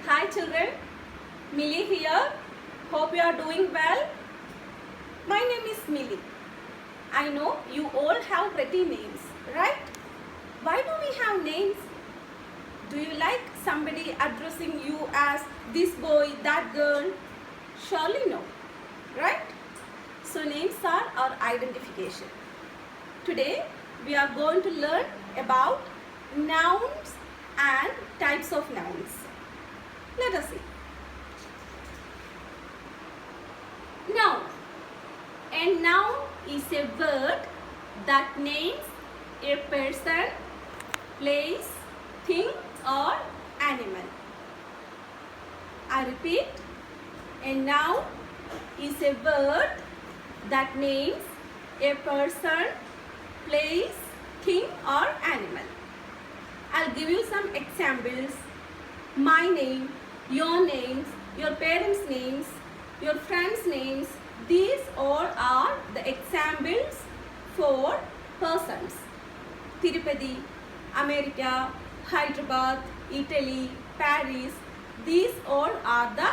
Hi children, Millie here. Hope you are doing well. My name is Millie. I know you all have pretty names, right? Why do we have names? Do you like somebody addressing you as this boy, that girl? Surely no, right? So names are our identification. Today we are going to learn about nouns and types of nouns. Let us see. Noun. A noun is a word that names a person, place, thing or animal. I repeat, a noun is a word that names a person, place, thing or animal. I'll give you some examples. My name, your names, your parents' names, your friends' names. These all are the examples for persons. Tirupati, America, Hyderabad, Italy, Paris. These all are the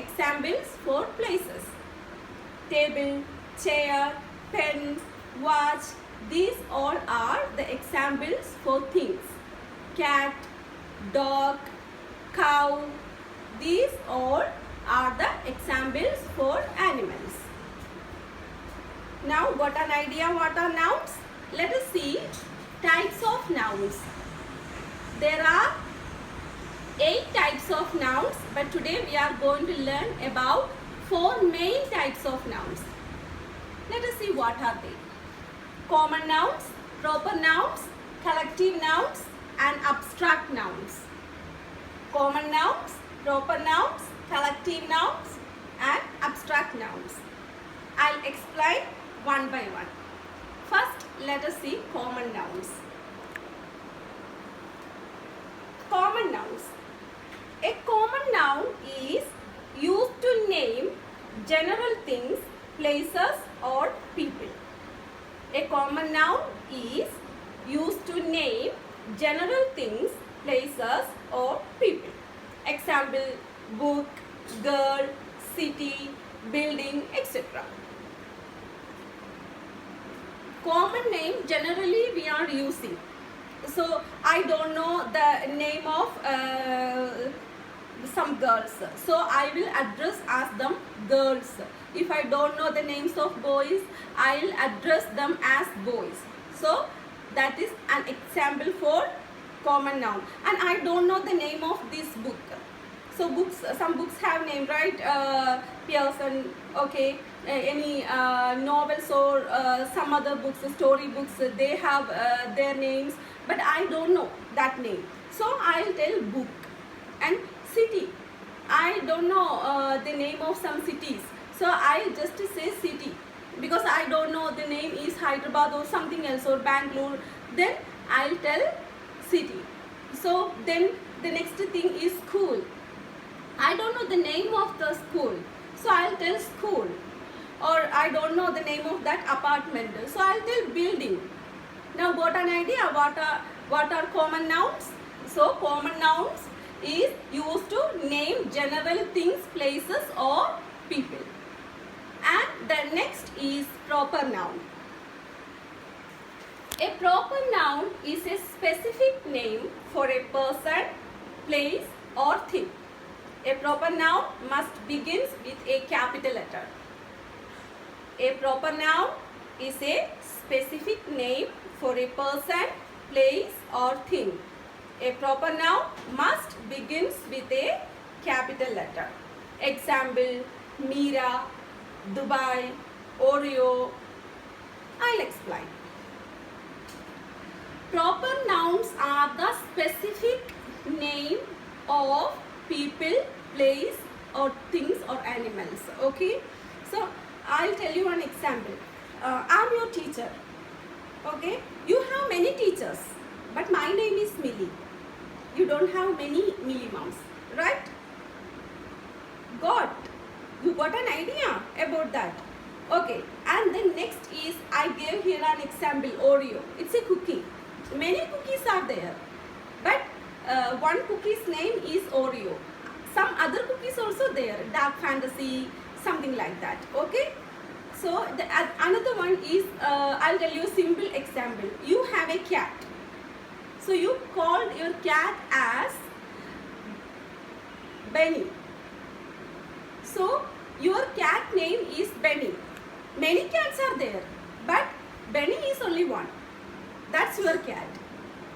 examples for places. Table, chair, pen, watch. These all are the examples for things. Cat, dog, cow. These all are the examples for animals. Now got an idea what are nouns? Let us see types of nouns. There are 8 types of nouns, but today we are going to learn about 4 main types of nouns. Let us see what are they. Common nouns, proper nouns, collective nouns and abstract nouns. Common nouns, proper nouns, collective nouns and abstract nouns. I'll explain one by one. First, let us see common nouns. Common nouns. A common noun is used to name general things, places or people. A common noun is used to name general things, places or people. Example, book, girl, city, building, etc. Common name generally we are using. So I don't know the name of some girls. So I will address as them girls. If I don't know the names of boys, I will address them as boys. So that is an example for common noun. And I don't know the name of this book. So books, some books have name, right? Pearson, okay. Any novels or some other books, story books, they have their names. But I don't know that name. So I'll tell book. And city. I don't know the name of some cities. So I'll just say city. Because I don't know the name is Hyderabad or something else or Bangalore. Then I'll tell city. So then the next thing is school. I don't know the name of the school. So I'll tell school. Or I don't know the name of that apartment. So I'll tell building. Now got an idea what are common nouns? So common nouns is used to name general things, places or people. And the next is proper noun. A proper noun is a specific name for a person, place or thing. A proper noun must begin with a capital letter. A proper noun is a specific name for a person, place or thing. A proper noun must begin with a capital letter. Example, Mira, Dubai, Oreo. I'll explain. Proper nouns are the specific name of people, place or things or animals. Okay. So I'll tell you one example. I'm your teacher. Okay. You have many teachers. But my name is Millie. You don't have many Millie moms. Right? You got an idea about that. Okay. And then next is, I gave here an example, Oreo. It's a cookie. Many cookies are there. But one cookie's name is Oreo. is also there, dark fantasy, something like that. Okay. So another one is, I'll tell you a simple example. You have a cat. So you called your cat as Benny. So your cat name is Benny. Many cats are there, but Benny is only one. That's your cat.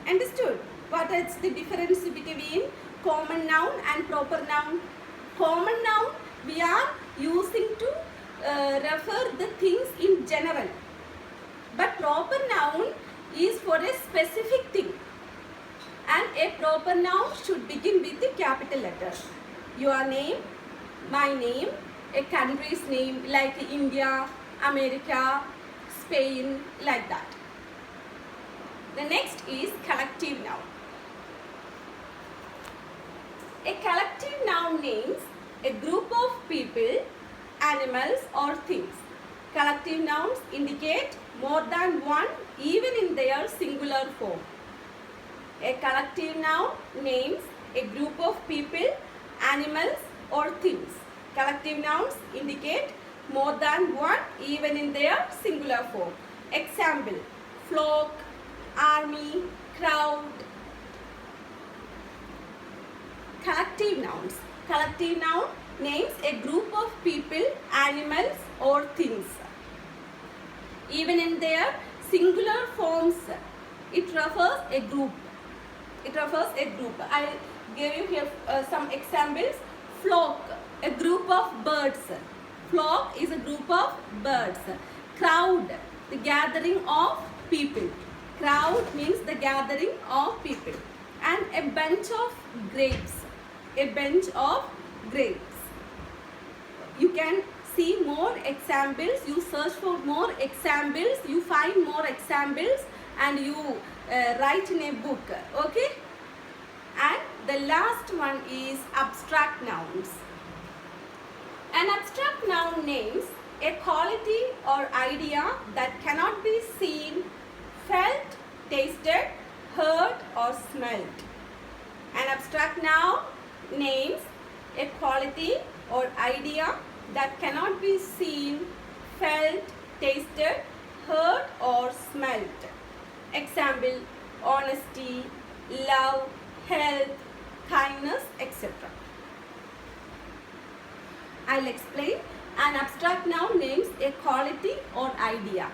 Understood? What is the difference between common noun and proper noun? Common noun we are using to refer the things in general, but proper noun is for a specific thing, and a proper noun should begin with the capital letter. Your name, my name, a country's name like India, America, Spain, like that. The next is collective noun. A collective noun names a group of people, animals or things. Collective nouns indicate more than one even in their singular form. A collective noun names a group of people, animals or things. Collective nouns indicate more than one even in their singular form. Example: flock, army, crowd. Collective nouns. Collective noun names a group of people, animals or things. Even in their singular forms, it refers a group. It refers a group. I give you here some examples. Flock, a group of birds. Flock is a group of birds. Crowd, the gathering of people. Crowd means the gathering of people. And a bunch of grapes. A bunch of grapes. You can see more examples. You search for more examples. You find more examples and you write in a book. Okay? And the last one is abstract nouns. An abstract noun names a quality or idea that cannot be seen, felt, tasted, heard or smelled. An abstract noun names a quality or idea that cannot be seen, felt, tasted, heard or smelt. Example: honesty, love, health, kindness, etc. I'll explain. An abstract noun names a quality or idea.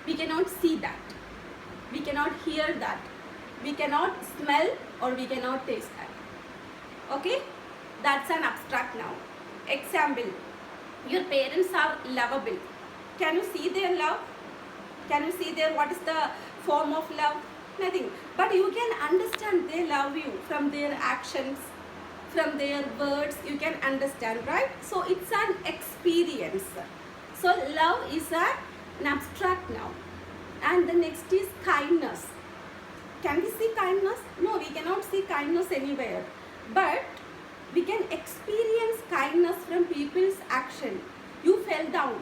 We cannot see that. We cannot hear that. We cannot smell or we cannot taste that. Okay? That's an abstract noun. Example: your parents are lovable. Can you see their love? Can you see what is the form of love? Nothing. But you can understand they love you from their actions, from their words. You can understand, right? So it's an experience. So love is an abstract noun. And the next is kindness. Can we see kindness? No, we cannot see kindness anywhere. But we can experience kindness from people's action. You fell down.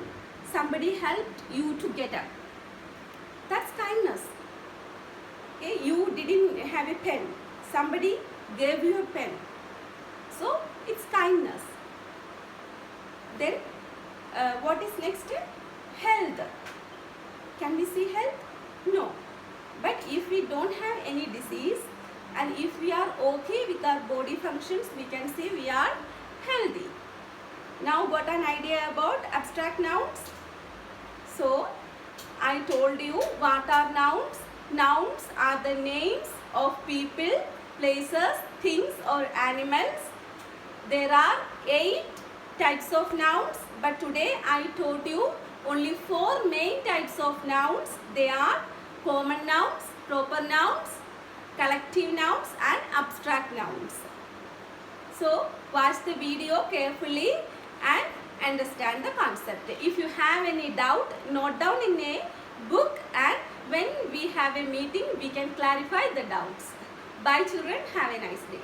Somebody helped you to get up. That's kindness. Okay? You didn't have a pen. Somebody gave you a pen. So it's kindness. Then what is next? Health. Can we see health? No. But if we don't have any disease and if we are okay with our body functions, we can say we are healthy. Now got an idea about abstract nouns? So I told you what are nouns. Nouns are the names of people, places, things or animals. There are 8 types of nouns, but today I told you only 4 main types of nouns. They are common nouns, proper nouns, collective nouns and abstract nouns. So watch the video carefully and understand the concept. If you have any doubt, note down in a book, and when we have a meeting, we can clarify the doubts. Bye children, have a nice day.